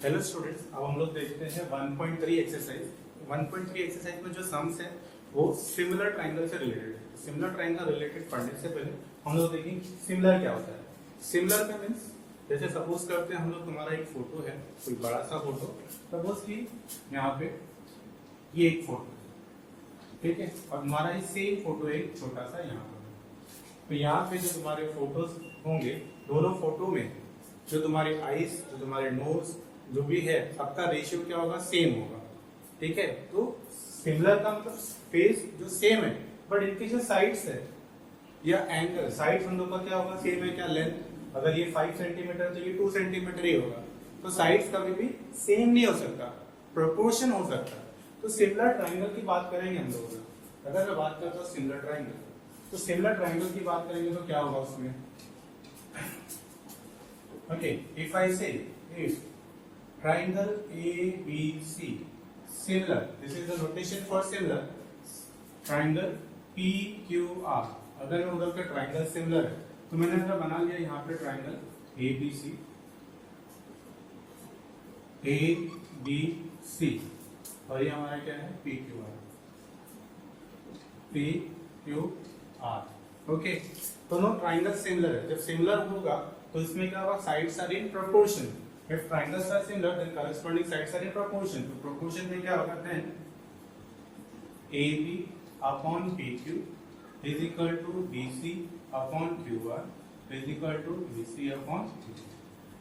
Hello students, अब हम लोग देखते हैं 1.3 एक्सरसाइज। 1.3 एक्सरसाइज में जो सम्स है वो सिमिलर ट्रायंगल से रिलेटेड है। सिमिलर ट्रायंगल रिलेटेड पढ़ने से पहले हम लोग देखेंगे सिमिलर क्या होता है। सिमिलर का मीन्स जैसे सपोज करते हैं हम लोग, तुम्हारा एक फोटो है, कोई बड़ा सा फोटो, सपोज कि यहाँ पे ये एक फोटो, ठीक है, और हमारा ये सेम फोटो एक छोटा सा यहाँ पर। तो यहाँ पे जो तुम्हारे फोटोज होंगे, दोनों फोटो में जो तुम्हारे आईज, जो तुम्हारे नोज, जो भी है, सबका रेशियो क्या होगा, सेम होगा। ठीक है, तो सिमिलर का मतलब फेस जो सेम है, बट इनके जो साइड्स है या एंगल, साइड्स हम लोग का क्या होगा, सेम है क्या, लेंथ। अगर ये 5 सेंटीमीटर तो ये 2 सेंटीमीटर ही होगा। तो साइड्स कभी भी सेम नहीं हो सकता, प्रोपोर्शन हो सकता है। तो सिमिलर ट्राइंगल की बात करेंगे हम लोग। अगर मैं बात करता हूँ सिमिलर ट्राइंगल, तो सिमिलर ट्राइंगल की बात करेंगे तो क्या होगा उसमें। Okay, if I say if triangle ABC similar, this is the notation for similar, triangle PQR, अगर मैं उधर का ट्राइंगल सिमिलर है तो मैंने अगर बना लिया यहाँ पे ट्राइंगल ABC ABC और ये हमारा क्या है PQR PQR। ओके, दोनों ट्राइंगल सिमिलर है। जब सिमिलर होगा तो इसमें क्या होगा, sides are in proportion. If triangles are similar then corresponding sides are in proportion. तो प्रोपोर्शन में क्या होगा, then AB upon PQ is equal to BC upon QR is equal to BC upon QQ।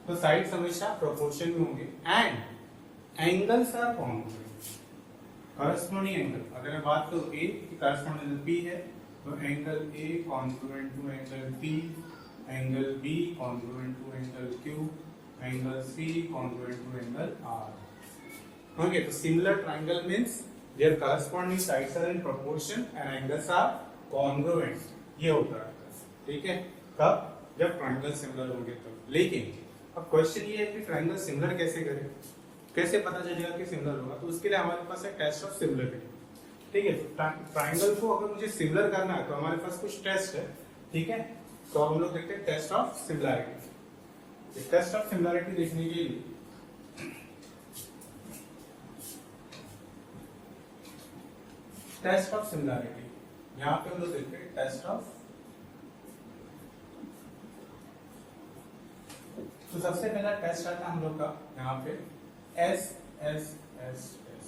तो sides हमेशा proportion में होंगे and angles are congruent. Corresponding angle, अगर मैं बात करूं A की कॉरेस्पॉन्डिंग P है, तो angle A congruent to angle P, angle B congruent to angle Q, angle C congruent to angle R। Okay, तो similar triangle means their corresponding sides are in proportion and angles are congruent. ये होता है, ठीक है, कब, जब triangle similar होंगे तब। लेकिन अब क्वेश्चन ये है कि ट्रायंगल सिमिलर कैसे करें, कैसे पता चलेगा कि सिमिलर होगा। तो उसके लिए हमारे पास है टेस्ट ऑफ सिमिलरिटी। ठीक है, ट्रायंगल को अगर मुझे सिमिलर करना है तो हमारे पास कुछ टेस्ट है। ठीक है, तो हम लोग देखते हैं test of similarity. Test of similarity देखने के लिए टेस्ट ऑफ सिमिलरिटी, यहां पे हम लोग देखते हैं टेस्ट ऑफ। तो सबसे पहला टेस्ट आता है हम लोग का यहाँ पे S S S S।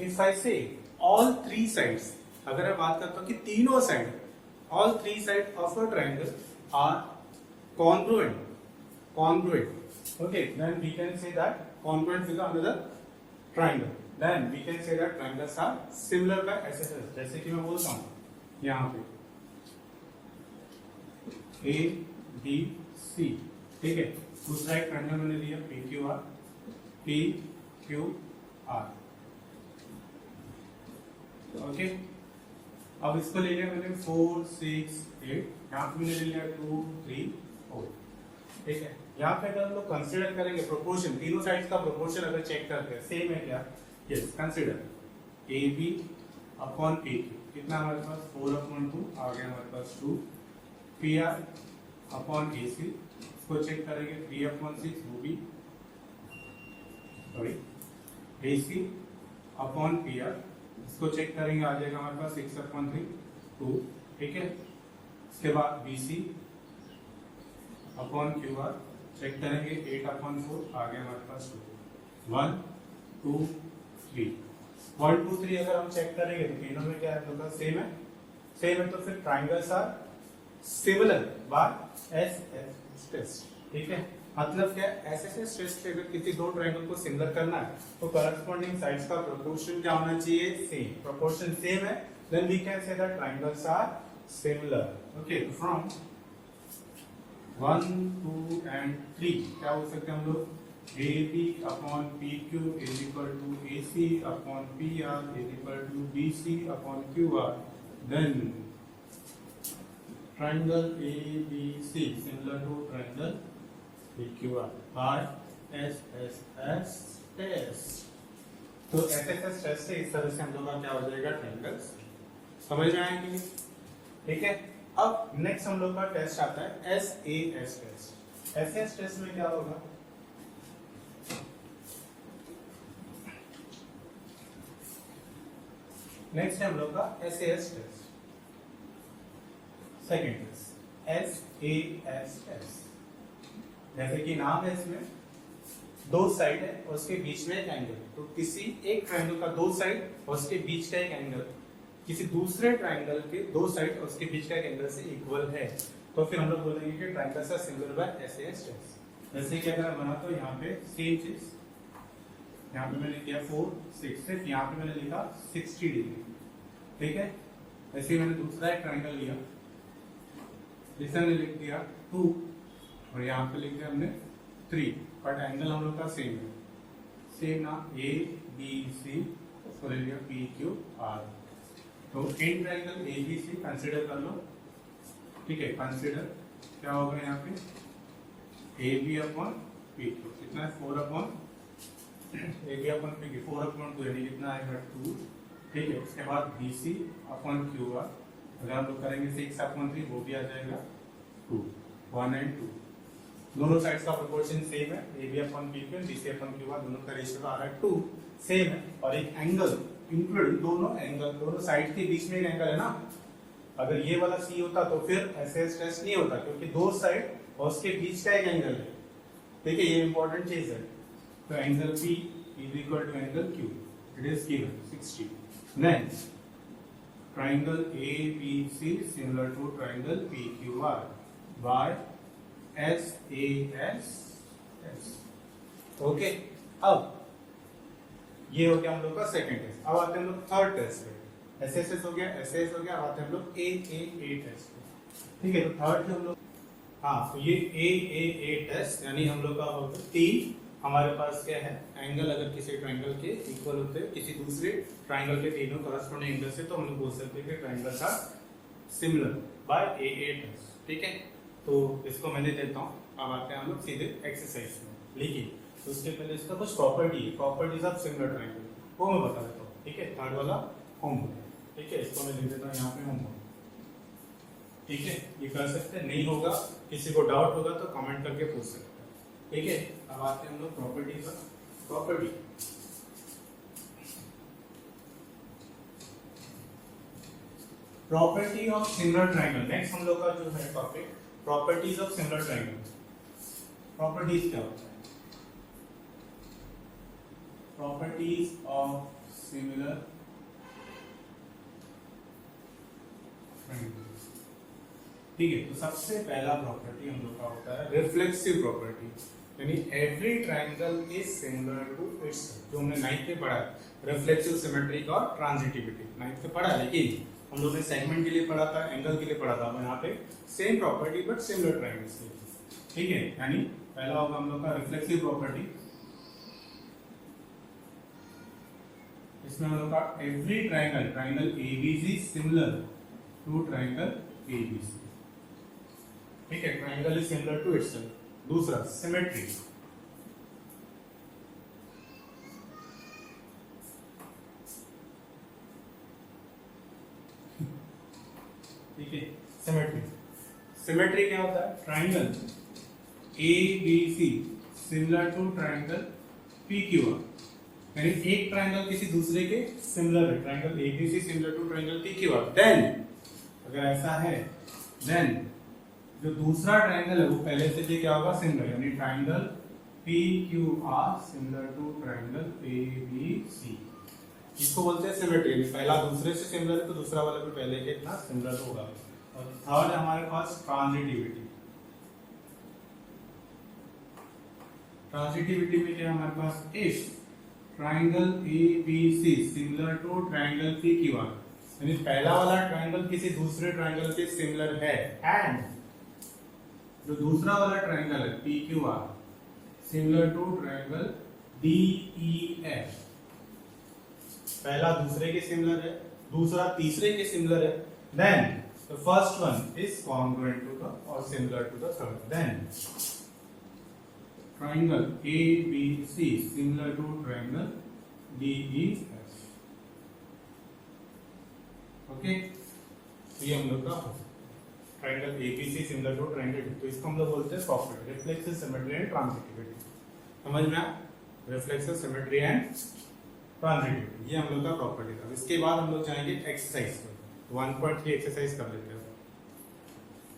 If I say all three sides, अगर मैं बात करता हूँ कि तीनों side, all three sides of a triangle are congruent, okay, then we can say that congruent with another triangle, then we can say that triangles are similar by SSS। जैसे कि मैं बोलता हूँ यहाँ पे A B C, ठीक है, दूसरा एक ट्रायंगल मैंने लिया PQR PQR। ओके, अब इसको ले लिया मैंने 4 6 8, यहाँ पे मैंने ले लिया 2 3 4। ठीक है, यहाँ पे अगर हम लोग कंसीडर करेंगे प्रोपोर्शन, तीनों साइड्स का प्रोपोर्शन अगर चेक करते हैं सेम है क्या, yes, consider AB upon PQ, कितना हमारे पास 4/2 आ गया हमारे पास 2, PR अपॉन AC, इसको चेक करेंगे 3/6 वो भी, सॉरी, AC अपॉन PR, इसको चेक करेंगे आ जाएगा हमारे पास 6/3 2। ठीक है, इसके बाद BC अपॉन QR चेक करेंगे 8/4 आ गया हमारे पास 2 1 2 3 1 2 3। अगर हम चेक करेंगे तो तीनों में क्या है, तो सेम है, सेम है, तो फिर triangles are similar by SSS test. ठीक है, मतलब क्या, SSS टेस्ट से अगर किसी दो ट्रायंगल को सिमिलर करना है तो कॉरेस्पॉन्डिंग साइड्स का प्रोपोर्शन क्या होना चाहिए, सेम। प्रोपोर्शन सेम है, then we can say that triangles are similar. Okay, from 1 2 and 3 क्या हो सकते हैं हम लोग, AB upon PQ is equal to AC upon PR is equal to BC upon QR, then triangle ABC similar to triangle PQR by SSS test। तो SSS test से इस तरह से हम लोग का क्या हो जाएगा, ट्रायंगल्स समझ में आएंगे। ठीक है, अब नेक्स्ट हम लोग का टेस्ट आता है SAS टेस्ट। SAS टेस्ट में क्या होगा, नेक्स्ट है हम लोग का SAS test, second test SAS। जैसे कि नाम है इसमें, दो साइड है और उसके बीच में एक एंगल, तो किसी एक ट्रायंगल का दो साइड और उसके बीच का एक एंगल किसी दूसरे ट्रायंगल के दो साइड और उसके बीच का एक एंगल से इक्वल है, तो फिर हम लोग बोलेंगे कि triangles are similar by SAS test. जैसे कि अगर मैं बनाता हूं यहाँ पे सेम चीज, यहाँ पे मैंने किया 4 6, सिर्फ यहाँ पे मैंने लिखा 60 डिग्री, ठीक है। ऐसे ही मैंने दूसरा एक ट्रायंगल लिया, जिसे हमने लिख दिया 2 और यहाँ पे लिख दिया हमने 3, बट एंगल हम लोग का सेम है, सेम ना, ABC उसको ले लिया PQR। तो इन ट्रायंगल ABC कंसीडर कर लो, ठीक है। कंसीडर क्या होगा यहाँ पे AB अपॉन PQ, कितना है 4 अपॉन AB अपॉन PQ 4/2 यानी कितना आएगा 2, ठीक है। उसके बाद BC अपॉन QR, अगर हम लोग करेंगे 6/3 वो भी आ जाएगा 2, 1 and 2। दोनों साइड्स का प्रोपोर्शन सेम है, AB upon PQ BC upon QR, दोनों का रेशियो आ रहा है 2, सेम है। और एक एंगल इंक्लूडिंग दोनों एंगल, दोनों साइड के बीच में एक एंगल है ना, अगर ये वाला C होता तो फिर SAS टेस्ट नहीं होता, क्योंकि दो साइड और उसके बीच का एक एंगल है, ठीक है। ये इंपॉर्टेंट चीज है। तो angle P is equal to angle Q, it is given 60। Then triangle ABC similar to triangle PQR by SAS। Okay, अब ये हो गया हम लोग का सेकंड टेस्ट। अब आते हैं हम लोग थर्ड टेस्ट पे। SAS हो गया, SAS हो गया, अब आते हैं हम लोग AAA टेस्ट पे, ठीक है। तो थर्ड जो हम लोग, हाँ, तो ये AAA टेस्ट यानी हम लोग का होता है 3, हमारे पास क्या है, एंगल अगर किसी ट्रायंगल के इक्वल होते हैं किसी दूसरे ट्रायंगल के तीनों करस्पॉन्डिंग एंगल से, तो हम लोग बोल सकते हैं कि ट्रायंगल का सिमिलर बाय AA टेस्ट, ठीक है। तो इसको मैं ले देता हूँ। अब आते हैं हम लोग सीधे एक्सरसाइज में, लिखिए। तो उसके पहले इसका कुछ प्रॉपर्टी है, प्रॉपर्टीज ऑफ सिमिलर ट्रायंगल, वो मैं बता देता हूँ, ठीक है। थर्ड वाला होमवर्क, ठीक है, इसको मैं लिख देता हूँ यहाँ पे होमवर्क, ठीक है। ये कर सकते हैं, नहीं होगा, किसी को डाउट होगा तो कमेंट करके पूछ सकते हैं, ठीक है। अब आते हैं हम लोग properties of property. Property of similar triangle, next हम लोग का जो है topic properties of similar triangle. Properties क्या होता है? प्रॉपर्टीज ऑफ सिमिलर ट्रायंगल, ठीक है। तो सबसे पहला प्रॉपर्टी हम लोग का होता है रिफ्लेक्सिव प्रॉपर्टी, यानी every triangle is similar to its, जो हमने 9th में पढ़ा, रिफ्लेक्सिव सिमेट्री और ट्रांजिटिविटी 9th में पढ़ा, लेकिन हम लोग ने सेगमेंट के लिए पढ़ा था, एंगल के लिए पढ़ा था, यहाँ पे same property but similar triangles के लिए, ठीक है। यानी पहला होगा हम लोग का रिफ्लेक्सिव प्रॉपर्टी, इसमें हम लोग का every triangle, triangle ABC similar to triangle ABC, ठीक है। Triangle is similar to itself. दूसरा सिमेट्री, ठीक है। सिमेट्री, सिमेट्री क्या होता है? Triangle ABC similar to triangle PQR, यानी एक ट्रायंगल किसी दूसरे के सिमिलर है, triangle ABC similar to triangle PQR। Then अगर ऐसा है, देन जो दूसरा ट्रायंगल है वो पहले से भी क्या होगा, सिमिलर, यानी triangle PQR similar to triangle ABC, इसको बोलते हैं सिमेट्री, यानी पहला दूसरे से सिमिलर है तो दूसरा वाला भी पहले के इतना सिमिलर होगा। और थर्ड है हमारे पास ट्रांजिटिविटी। ट्रांजिटिविटी में क्या है हमारे पास, if triangle ABC similar to triangle PQR, यानी पहला वाला ट्रायंगल किसी दूसरे ट्रायंगल के सिमिलर है, एंड जो दूसरा वाला ट्रायंगल है PQR similar to triangle DEF, पहला दूसरे के सिमिलर है, दूसरा तीसरे के सिमिलर है, then the first one is congruent to the और similar to the third, then triangle ABC similar to triangle DEF, okay. तो ये हम लोग का triangle ABC similar to triangle, तो इसको हम लोग बोलते हैं property, reflexive symmetry and transitivity. समझ में आया? रिफ्लेक्सिव सिमेट्री एंड ट्रांजिटिव, ये हम लोग का प्रॉपर्टी था। इसके बाद हम लोग जाएंगे एक्सरसाइज पर। 1.3 एक्सरसाइज कर लेते हैं।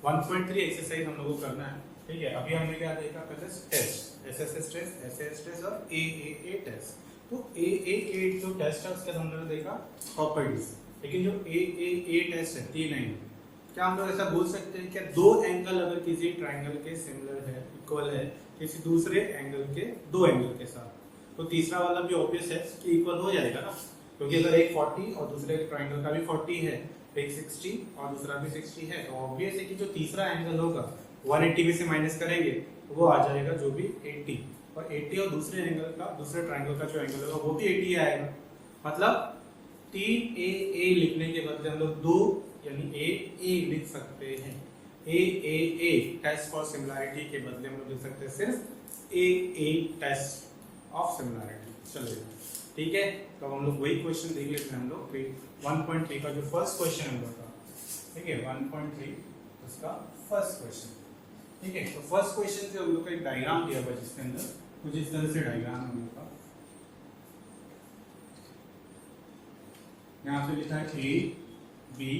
1.3 एक्सरसाइज हम लोगों को करना है, ठीक है। अभी हमने क्या देखा, पहले test, SSS test, SS test और एएए टेस्ट। तो एएए जो टेस्ट है उसके हमने देखा प्रॉपर्टीज, लेकिन जो एएए टेस्ट है 3 एंगल, क्या हम लोग ऐसा बोल सकते हैं क्या 2 एंगल अगर किसी ट्राइंगल के सिमिलर है, इक्वल है किसी दूसरे एंगल के 2 एंगल के साथ, तो तीसरा वाला भी ऑब्वियस है कि इक्वल हो जाएगा ना, क्योंकि अगर एक 40 और दूसरे ट्राइंगल का भी 40 है, एक 60 और दूसरा भी 60 है, तो ऑब्वियस है कि जो तीसरा एंगल होगा 180 में से माइनस करेंगे तो वो आ जाएगा जो भी 80, और 80 और दूसरे एंगल का, दूसरे ट्राइंगल का जो एंगल होगा वो भी 80 आएगा। मतलब 3 ए लिखने के बदले हम लोग 2 यानी ए लिख सकते हैं। ए टेस्ट फॉर सिमिलैरिटी के बदले हम लोग लिख सकते हैं सिर्फ ए टेस्ट ऑफ सिमिलैरिटी। चलिए ठीक है, तो हम लोग वही क्वेश्चन देख लेते हैं। हम लोग 1.3 का जो फर्स्ट क्वेश्चन हम लोग का, ठीक है 1.3 उसका फर्स्ट क्वेश्चन, ठीक है। तो फर्स्ट क्वेश्चन से हम लोग का एक डायग्राम दिया हुआ है, जिसके अंदर कुछ इस तरह से डायग्राम हम लोग का, यहाँ पे लिखा है ए बी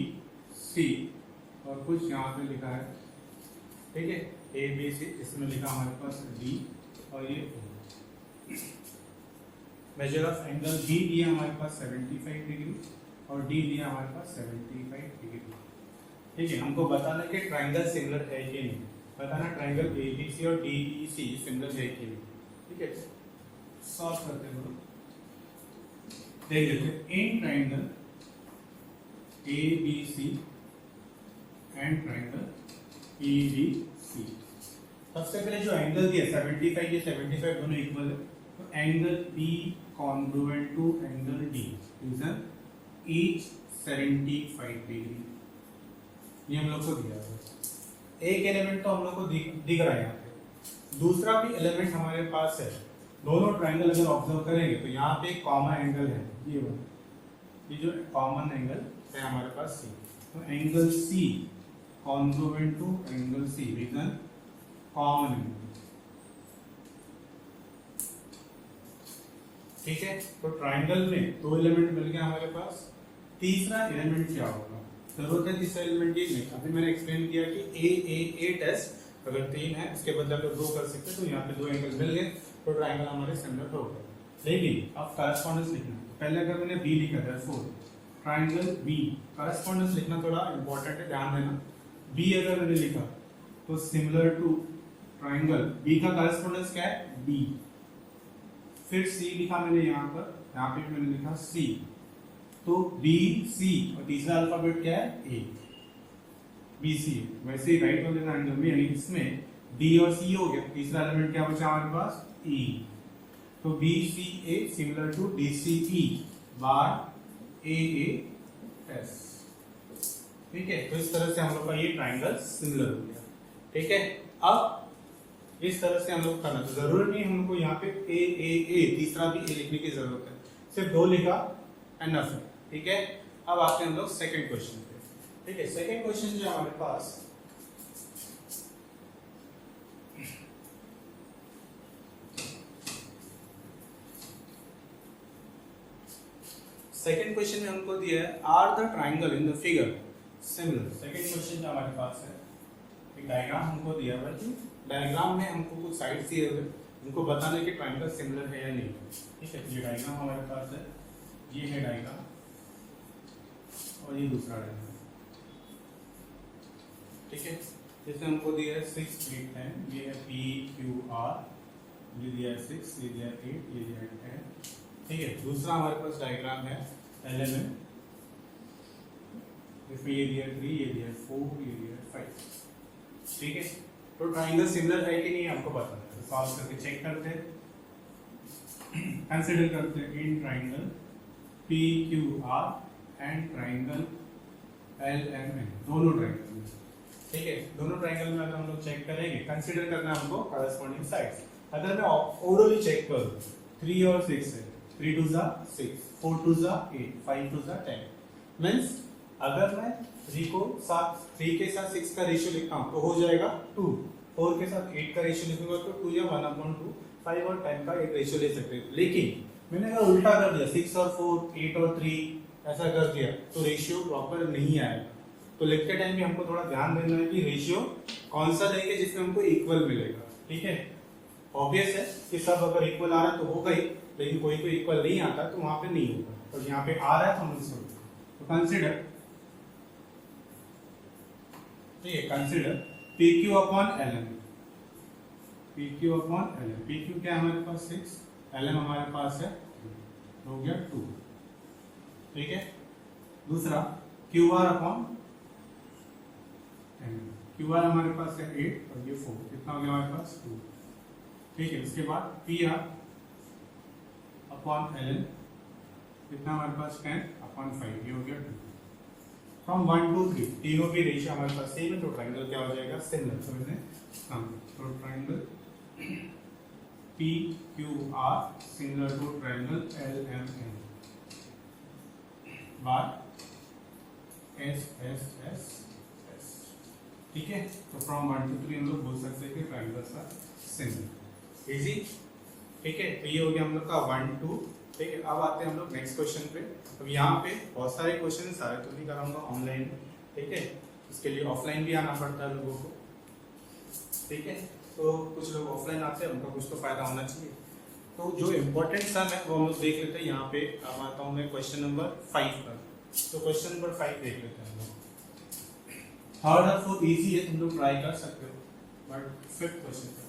सी और कुछ यहाँ पे लिखा है, ठीक है ए बी सी, इसमें लिखा हमारे पास डी और ये मेजर ऑफ एंगल बी दिया हमारे पास 75 डिग्री और डी दिया हमारे पास 75 डिग्री, ठीक है। हमको बताना है कि ट्राइंगल सिमिलर है कि नहीं, बताना ट्राइंगल ए बी सी और डी ई सी सिमिलर है कि नहीं, ठीक है। सॉल्व करते हैं, देख लेते हैं। In triangle A B C and triangle E B C, सबसे पहले जो एंगल दिया 75, ये 75 दोनों इक्वल है, तो angle B congruent to angle D is an each 75 degree, ये हम लोग को दिया है। एक एलिमेंट तो हम लोग को दिख रहा है यहाँ पे, दूसरा भी एलिमेंट हमारे पास है। दोनों ट्राइंगल अगर ऑब्जर्व करेंगे तो यहाँ पे एक कॉमन एंगल है, ये जो कॉमन एंगल है हमारे पास सी, तो angle C congruent to angle C reason common angle, ठीक है। तो ट्राइंगल में 2 एलिमेंट मिल गए हमारे पास, तीसरा एलिमेंट क्या होगा, जरूरत है तीसरा एलिमेंट की नहीं। अभी मैंने एक्सप्लेन किया कि ए टेस्ट अगर 3 है उसके बदले हम लोग 2 कर सकते हैं, तो यहाँ पे 2 एंगल मिल गए, तो ट्राइंगल हमारे सिमिलर हो गए। लेकिन अब करस्पॉन्डेंस लिखना, पहले अगर मैंने बी लिखा था 4 ट्राइंगल बी, करस्पॉन्डेंस लिखना थोड़ा इंपॉर्टेंट है, ध्यान देना। बी अगर मैंने लिखा तो सिमिलर टू ट्राइंगल बी का करस्पॉन्डेंस क्या है बी, फिर सी लिखा मैंने यहाँ पर, यहाँ पे मैंने लिखा सी, तो बी सी और तीसरा अल्फाबेट क्या है ए, बी सी। वैसे ही राइट वाले ट्राइंगल में यानी इसमें डी और सी हो गया, तीसरा एलिमेंट क्या बचा हमारे पास ई, तो B C A similar to D C E बार ए एस, ठीक है। तो इस तरह से हम लोग का ये ट्राइंगल सिमिलर हो गया, ठीक है। अब इस तरह से हम लोग करना, तो जरूरत नहीं हमको यहाँ पे ए तीसरा भी ए लिखने की जरूरत है, सिर्फ 2 लिखा एनफ है, ठीक है। अब आते हैं हम लोग सेकंड क्वेश्चन पे, ठीक है। सेकंड क्वेश्चन जो हमारे पास, सेकंड क्वेश्चन में हमको दिया है are the triangle in the figure similar. Second question जो हमारे पास है, एक डायग्राम हमको दिया हुआ है, डायग्राम में हमको कुछ साइड्स दिए हुए, उनको बताना है कि ट्राइंगल सिमिलर है या नहीं, ठीक है। ये डायग्राम हमारे पास है, ये है डायग्राम और ये दूसरा डायग्राम, ठीक है। जैसे हमको दिया है 6 8 10, ये है पी क्यू आर, ये दिया है 6, ये दिया है 8, ये दिया है 10, ठीक है। दूसरा हमारे पास डायग्राम है एलिमेंट, इसमें ये दिया 3, ये दिया 4, ये दिया 5, ठीक है। तो ट्राइंगल सिमिलर है कि नहीं हमको पता है, तो सॉल्व करके चेक करते हैं, कंसीडर करते हैं in triangle P Q R and triangle L M N, दोनों ट्राइंगल, ठीक है। दोनों ट्राइंगल में अगर हम लोग चेक करेंगे, कंसीडर करना है हमको करस्पॉन्डिंग साइड्स। अगर मैं ओवरऑल चेक करूं 3 और 6 है, 3 2 जा 6, 4 2 जा 8, 5 2 जा 10, मींस अगर मैं 3 को 3 के साथ 6 का रेशियो लिखता हूं तो हो जाएगा 2, 4 के साथ 8 का रेशियो लिखूंगा तो 2 या 1/2, 5 और 10 का एक रेशियो ले सकते हैं। लेकिन मैंने अगर उल्टा कर दिया 6 और 4, 8 और 3 ऐसा कर दिया तो रेशियो प्रॉपर नहीं आएगा। तो लिखते टाइम भी हमको थोड़ा ध्यान देना है कि रेशियो कौन सा लेंगे जिसमें हमको इक्वल मिलेगा। ठीक है, ऑब्वियस है कि सब अगर इक्वल आ रहा है तो होगा ही, लेकिन कोई कोई इक्वल नहीं आता तो वहां पे नहीं होगा। और यहाँ पे आ रहा है तो हम इसको तो कंसिडर, ठीक है, consider P Q upon L M. P Q upon L M, P Q क्या है हमारे पास 6, एल एम हमारे पास है हो गया 2। ठीक है, दूसरा Q R upon M, Q R हमारे पास है 8 और ये 4, कितना हो गया हमारे पास 2। ठीक है, उसके बाद P R upon L N कितना हमारे पास 10 अपॉन 5, ये हो गया 2। फ्रॉम 1 to 3 तीनों की रेशियो हमारे पास सेम है तो ट्रायंगल क्या हो जाएगा, सिमिलर। समझे हम तो triangle P Q R similar to triangle L M N by S S S S. ठीक है, तो फ्रॉम 1 to 3 हम लोग बोल सकते हैं कि ट्रायंगल्स आर सिमिलर। इजी। ठीक है, तो ये हो गया हम लोग का 1 2। ठीक है, अब आते हैं हम लोग नेक्स्ट क्वेश्चन पे। अब यहाँ पे बहुत सारे क्वेश्चन सारे तो नहीं कराऊंगा ऑनलाइन। ठीक है, इसके लिए ऑफलाइन भी आना पड़ता है लोगों को। ठीक है, तो कुछ लोग ऑफलाइन आते हैं, उनका कुछ तो फायदा होना चाहिए। तो जो इम्पोर्टेंट सम है वो हम लोग देख लेते हैं। यहाँ पे अब आता हूँ मैं क्वेश्चन नंबर 5 पर। तो क्वेश्चन नंबर 5 देख लेते हैं हम लोग। थर्ड और फोर्थ इजी है, तुम लोग ट्राई कर सकते हो, but fifth question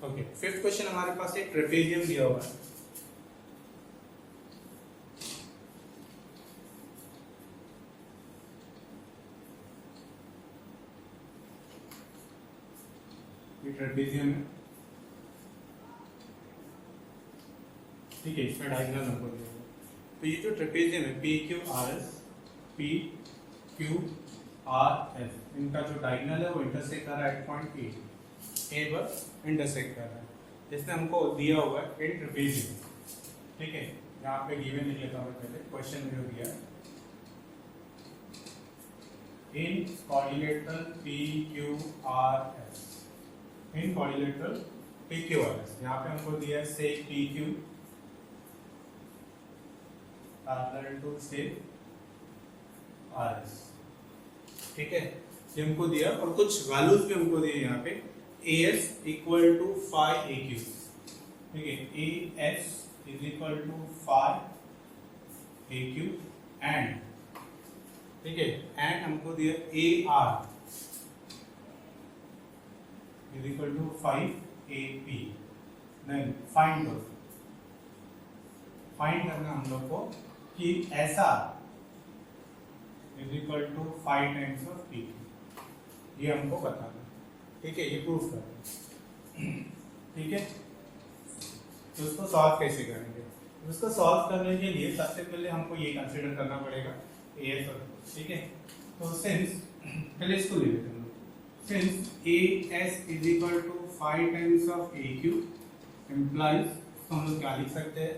okay, fifth question हमारे पास एक ट्रेपेजियम दिया हुआ है। ये ट्रेपेजियम है, ठीक है, इसमें डायगोनल हमको दिया हुआ है। तो ये जो ट्रेपेजियम है P Q R S, P Q R S, इनका जो डायगोनल है वो इंटरसेक्ट कर रहा है एट पॉइंट ए पर इंटरसेक्ट कर रहा है, जिसने हमको दिया हुआ है इन ट्रेपेजियम। ठीक है, यहाँ पे गिवन लिख लेता हूँ पहले, क्वेश्चन में दिया है in coordinator P Q R S, in coordinator P Q R S. यहाँ पे हमको दिया है से पी क्यू पैरेलल टू से आर एस। ठीक है, ये हमको दिया और कुछ वैल्यूज भी हमको दिए यहाँ पे A S equal to 5 A Q. ठीक है, A S is equal to 5 A Q and, ठीक है, एंड हमको दिया A R is equal to 5 A P. Then find करना हम लोग को कि ऐसा is equal to 5 times of P, ये हमको बताना। ठीक है, ये प्रूफ करना। ठीक है, तो उसको सॉल्व कैसे करेंगे? उसको सॉल्व करने के लिए सबसे पहले हमको ये कंसीडर करना पड़ेगा ए एस और, ठीक है, तो सिंस पहले इसको ले लेते हैं, since A S is equal to 5 times of A Q implies, तो हम लोग क्या लिख सकते हैं,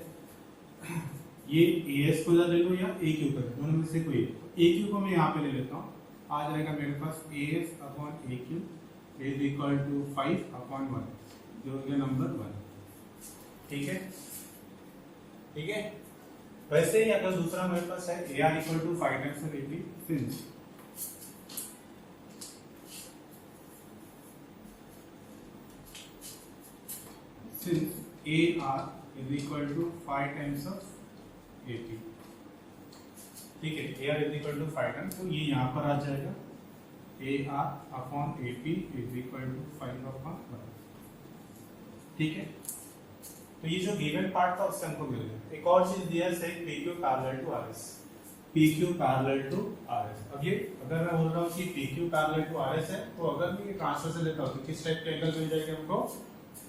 ये ए एस को ले लो या ए क्यू को, दोनों में से कोई। ए क्यू को मैं यहाँ पे ले लेता हूँ, आ जाएगा मेरे पास A S upon A Q is equal to 5 upon 1, जो हो गया नंबर 1। ठीक है, ठीक है। वैसे ही अगर दूसरा मेरे पास है A R equal to 5 times of A P, since A R is equal to 5 times of A P. ठीक है, A R is equal to 5 times, तो ये यहाँ पर आ जाएगा A R upon A P is equal to 5 upon 1। ठीक है, तो ये जो गिवन पार्ट था उससे हमको मिल गया। एक और चीज दिया है P Q parallel to R S, P Q parallel to R S. अब ये अगर मैं बोल रहा हूँ कि P Q parallel to R S है, तो अगर मैं ये ट्रांसफर से लेता हूँ तो किस टाइप के एंगल मिल जाएंगे हमको,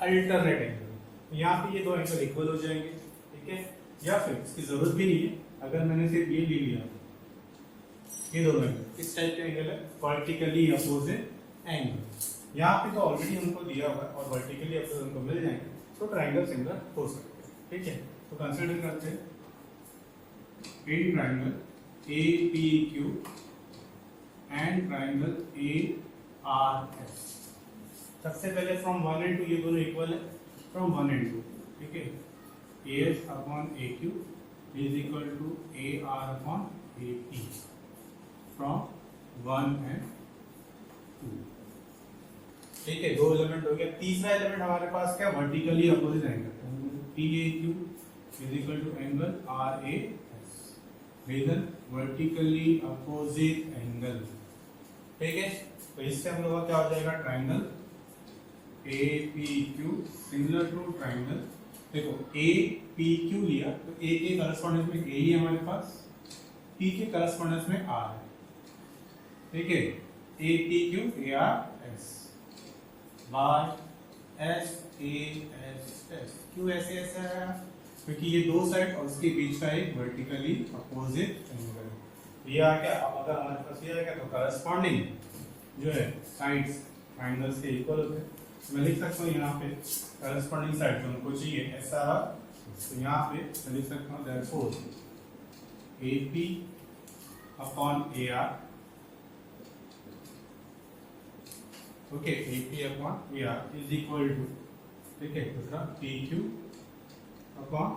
अल्टरनेट एंगल। यहाँ पे ये दो एंगल इक्वल हो जाएंगे। ठीक है, या फिर इसकी जरूरत भी नहीं है, अगर मैंने सिर्फ ये ले लिया, ये दोनों एंगल इस टाइप के एंगल है, वर्टिकली अपोजिट एंगल। यहाँ पे तो ऑलरेडी हमको दिया हुआ है और वर्टिकली अपोजिट हमको मिल जाएंगे, तो ट्रायंगल सिमिलर हो सकते हैं। ठीक है, तो कंसीडर करते हैं in triangle A P Q and triangle A R S. सबसे पहले फ्रॉम 1 एंड 2 ये दोनों इक्वल है, फ्रॉम 1 एंड 2, ठीक है। A S upon A Q is equal to A R upon A P from 1 and 2, ठीक है। दो एलिमेंट हो गया। तीसरा एलिमेंट हमारे पास क्या, vertically opposite angle, P A Q is equal to angle R A S, reason vertically opposite angle, ठीक है। तो इससे हम लोग का क्या हो जाएगा, triangle A P Q similar to triangle, देखो ए पी क्यू लिया तो ए के करस्पॉन्डेंस में ए ही है हमारे पास, पी के करस्पॉन्डेंस में आर है, ठीक है। ए P Q A R S by S A S S, क्यों ऐसे ऐसे आया, क्योंकि ये दो साइड और उसके बीच का एक वर्टिकली अपोजिट एंगल ये आ गया। अब अगर हमारे पास ये आ गया तो करस्पॉन्डिंग जो है साइड्स ट्राइंगल्स के इक्वल होते हैं। मैं लिख सकता हूँ यहाँ पे करस्पॉन्डिंग साइड जो हमको चाहिए ऐसा रहा, तो यहाँ पे मैं लिख सकता हूँ therefore A P upon A R, okay, A P upon A R is equal to, ठीक है, दूसरा पी क्यू अपॉन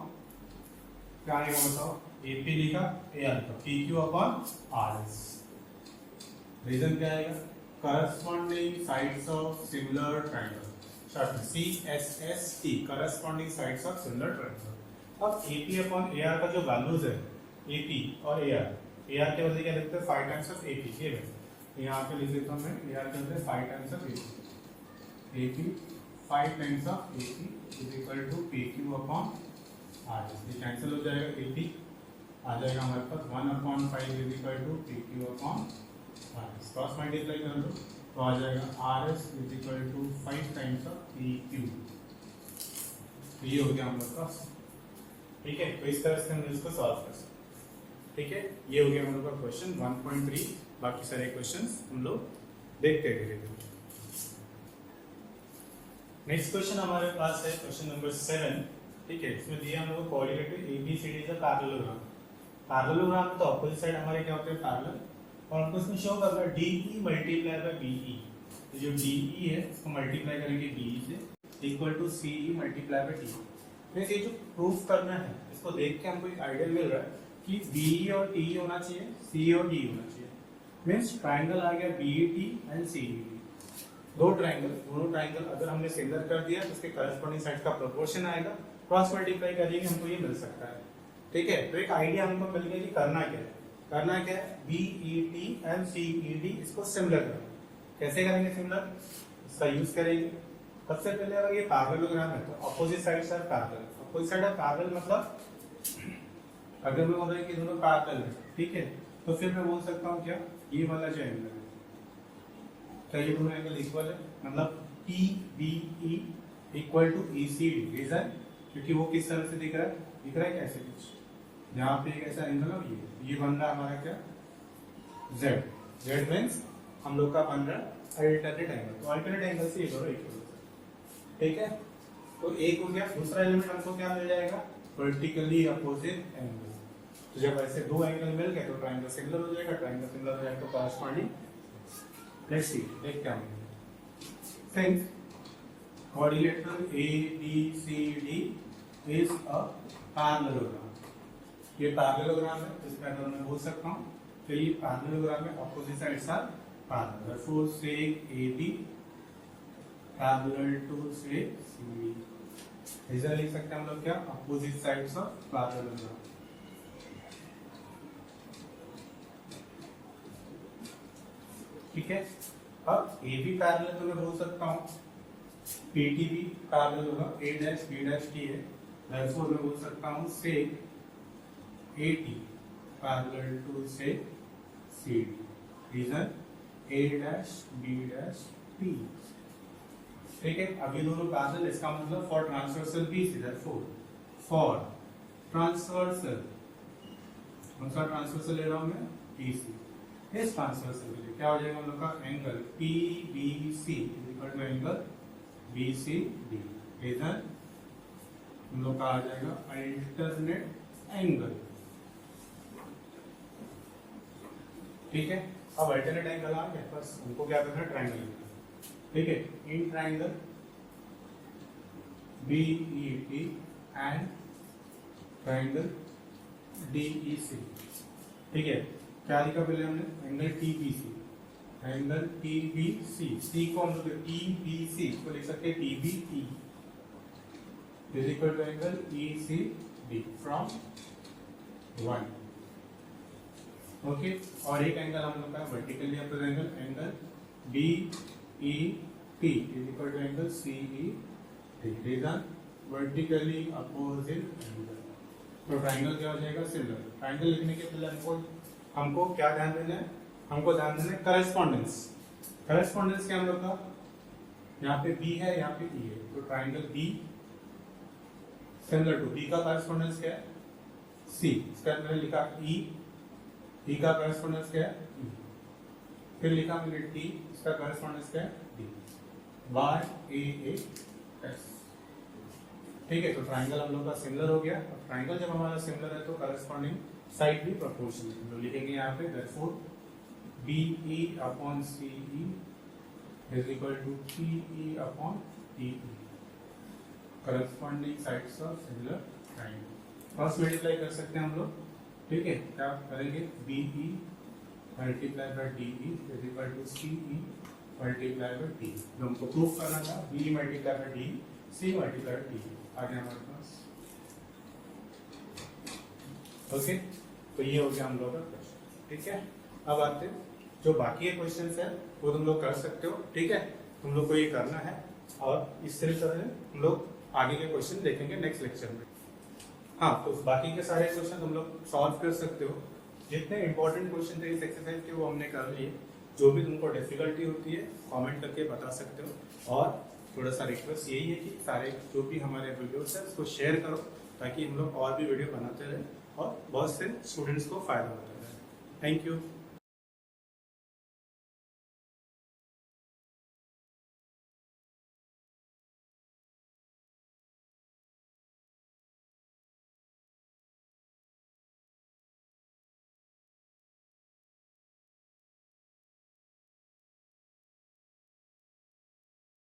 क्या आएगा बताओ, ए पी लिखा ए आर लिखा, P Q upon R S. Reason क्या आएगा, corresponding sides of similar triangle, short में CSST, corresponding sides of similar triangle। अब AP upon AR का जो वैल्यूज है AP और AR के बदले क्या लिखते हैं 5 टाइम्स ऑफ AP, ये है यहाँ पे लिख देता हूँ मैं, AR के बदले 5 times of AP 5 times of AP is equal to PQ upon R, ये कैंसिल हो जाएगा, AP आ जाएगा हमारे पास 1 upon 5 is equal to PQ upon cross multiply कर दो तो आ जाएगा R S is equal to 5 times of P Q, ये हो गया हम लोग का, ठीक है। तो इस तरह से हम इसको सॉल्व कर सकते, ठीक है। ये हो गया हम लोग का क्वेश्चन 1.3। बाकी सारे क्वेश्चंस हम लोग देखते धीरे धीरे। नेक्स्ट क्वेश्चन हमारे पास है क्वेश्चन नंबर 7, ठीक है। इसमें दिया हम लोग को coordinate ABCD is a parallelogram. Parallelogram तो अपोजिट साइड हमारे क्या होते हैं, पैरेलल, और हमको इसमें शो करना है DE मल्टीप्लाई बाय BE, तो जो DE है उसको मल्टीप्लाई करेंगे BE से equal to CE multiply by DE। Means ये जो प्रूफ करना है इसको देख के हमको एक आइडिया मिल रहा है कि BE और TE होना चाहिए, CE और DE होना चाहिए। मींस ट्राइंगल आ गया BET एंड CET, दोनों ट्राइंगल अगर हमने सिमिलर कर दिया तो उसके करस्पॉन्डिंग साइड का प्रोपोर्शन आएगा, क्रॉस मल्टीप्लाई करेंगे हमको ये मिल सकता है, ठीक है। तो एक आइडिया हमको मिल गया कि करना क्या है, BET एंड CED इसको सिमिलर करना। कैसे करेंगे सिमिलर, इसका यूज करेंगे। सबसे पहले अगर ये पैरेललोग्राम है तो opposite sides are parallel, opposite side are parallel मतलब अगर मैं बोल रहा हूं कि दोनों पैरेलल है, ठीक है, तो फिर मैं बोल सकता हूँ क्या, ये वाला जो एंगल है, क्या ये दोनों एंगल इक्वल है, मतलब PBE equal to ECD। Reason क्योंकि वो किस तरह से दिख रहा है कैसे, कुछ यहाँ पे एक ऐसा एंगल है, ये बन रहा है हमारा क्या, Z मींस हम लोग का बन रहा है अल्टरनेट एंगल, तो अल्टरनेट एंगल से ये दोनों इक्वल होता है, ठीक है। तो एक हो गया। दूसरा एलिमेंट हमको क्या मिल जाएगा, वर्टिकली अपोजिट एंगल। तो जब ऐसे दो एंगल मिल गए तो ट्रायंगल सिमिलर हो जाएगा, ट्रायंगल सिमिलर हो जाएगा तो कॉरस्पॉन्डिंग, लेट्स सी देखते हैं since coordinator ABCD is a parallelogram, ये पैरेललोग्राम है, इसमें अगर मैं बोल सकता हूँ तो ये पैरेललोग्राम में opposite sides are parallel, therefore sec AB parallel to sec CD। इधर लिख सकते हैं हम लोग क्या, अपोजिट साइड्स ऑफ पैरेललोग्राम, ठीक है। अब AB पैरेलल तो मैं बोल सकता हूँ PT भी पैरेलल होगा, A dash B dash T है, therefore मैं बोल सकता हूँ sec AT parallel to sec CD, reason A dash B dash T, ठीक है। अब ये दोनों पैरेलल, इसका मतलब for transversal BC, therefore for transversal, कौन सा ट्रांसवर्सल ले रहा हूँ मैं, BC। इस ट्रांसवर्सल के लिए क्या हो जाएगा हम लोग का, angle PBC is equal to angle BCD, reason हम लोग का आ जाएगा अल्टरनेट एंगल, ठीक है। अब अल्टरनेट एंगल आ गया, बस हमको क्या करना है, ट्राइंगल लिखना है। ठीक है, in triangle BET and triangle DEC। ठीक है, क्या लिखा पहले हमने, angle TBC, angle TBC, C को हम लोग TBC को लिख सकते हैं TBE is equal to angle ECD from 1। Okay, और एक एंगल हम लोग का vertically opposite angle, angle BET is equal to angle CED, reason vertically opposite angle. तो ट्राइंगल क्या हो जाएगा, सिमिलर। ट्राइंगल लिखने के पहले हमको क्या ध्यान देना है, हमको ध्यान देना है करेस्पॉन्डेंस। करेस्पॉन्डेंस क्या हम लोग का, यहाँ पे B है, यहाँ पे E है, तो triangle B similar to B का करेस्पॉन्डेंस क्या है, C। इसका मैंने लिखा E का करेस्पॉन्डेंस क्या है, E। फिर लिखा मैंने T, इसका करेस्पॉन्डेंस क्या है, D। YAAS। ठीक है, तो ट्राइंगल हम लोग का सिमिलर हो गया। अब ट्राइंगल जब हमारा सिमिलर है तो करस्पॉन्डिंग साइड भी प्रोपोर्शनल है। तो लिखेंगे यहाँ पे therefore BE upon CE is equal to PE upon PE, corresponding sides of similar triangle. Cross multiply कर सकते हैं हम लोग। ठीक है, क्या करेंगे, BE multiply by DE is equal to CE multiply bye D। जो हमको प्रूफ करना था, BE multiply by DE, C multiply by DE आ गया हमारे पास। ओके, तो ये हो गया हम लोग का क्वेश्चन। ठीक है, अब आते हैं जो बाकी के क्वेश्चंस है वो तुम लोग कर सकते हो। ठीक है, तुम लोग को ये करना है और इस तरह से हम लोग आगे के क्वेश्चन देखेंगे नेक्स्ट लेक्चर में। हाँ, तो बाकी के सारे क्वेश्चन तुम लोग सॉल्व कर सकते हो। जितने इंपॉर्टेंट क्वेश्चन थे इस एक्सरसाइज के वो हमने कर लिए। जो भी तुमको डिफिकल्टी होती है कमेंट करके बता सकते हो। और थोड़ा सा रिक्वेस्ट यही है कि सारे जो भी हमारे वीडियोस है उसको शेयर करो, ताकि हम लोग और भी वीडियो बनाते रहें और बहुत से स्टूडेंट्स को फायदा होता है। Thank you.